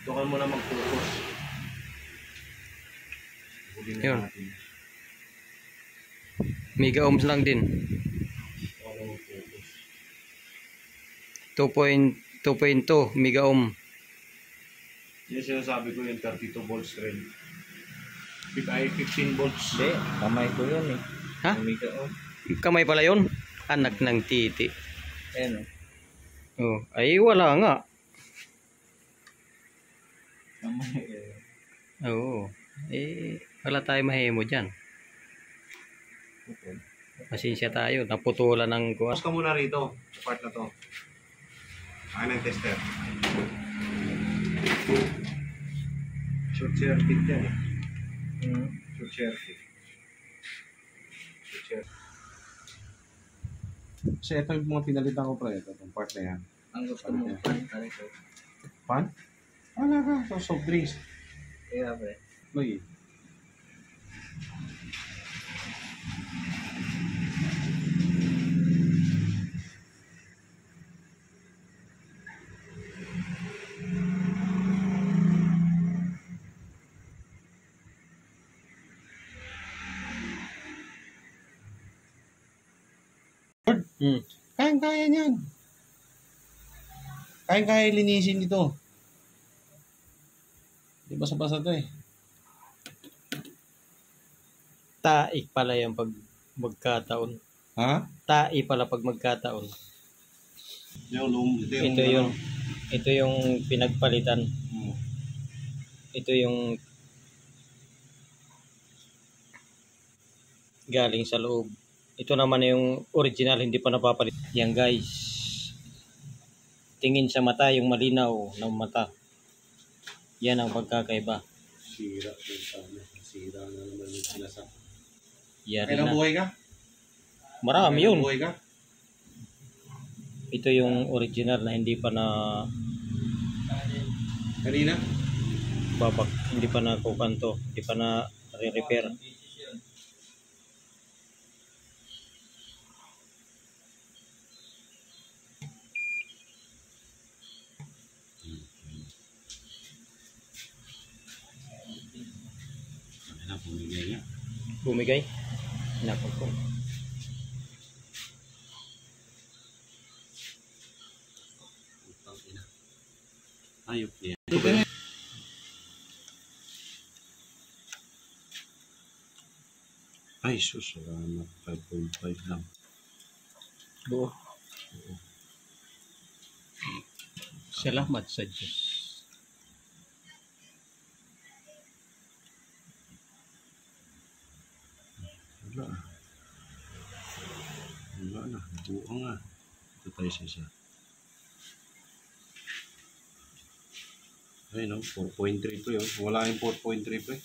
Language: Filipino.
Tukan mo na mag-focus. Yun. Mega ohms lang din. Tukan na mag-focus. 2.2 mega ohm. Yan sinasabi ko yung 32 volts rin. Ay 15 volts. Hindi, kamay ko yun eh. Ha? Mega ohm. Kamay pala yun? Anak ng titi. Ayan o. Oh, ay wala nga. Kamay eh. Oo. Wala tayo mahemo dyan. Okay. Pasensya tayo. Naputulan ng kuha. Tapos ka muna rito. Sa part na to. Akin ang tester. Short circuit yan eh. Short circuit. Short circuit. Kasi ito yung mga pinalitan ko pre. Ito yung part na yan. Ang gusto mo, pan ka rin ko. Pan? Wala ka. So soft drinks. Kaya pre. Lagi. Kayang-kaya niyan. Kayang-kaya linisin ito. Di basa-basa ito eh. Taik pala yung pag magkataon. Ha? Tai pala pag magkataon. Ito yung pinagpalitan. Ito yung galing sa loob. Ito naman yung original, hindi pa napapalit. Yan guys. Tingin sa mata, yung malinaw ng mata. Yan ang pagkakaiba. Sira. Sira na naman yung sinasabi. Yan Kailang na. buhay ka? Marami yun. Buhay ka? Ito yung original na hindi pa na Kanina? babak, hindi pa na kukanto, hindi pa na re-repair. Bumigay? Nako po. Ayop niya. Ay, sus. Salamat. 5.5 lang. Buo. Salamat sa Diyos. Wala. Wala na. Buo nga. Ito tayo sa isa. Ay no, 4.3 pre. Wala yung 4.3 pre.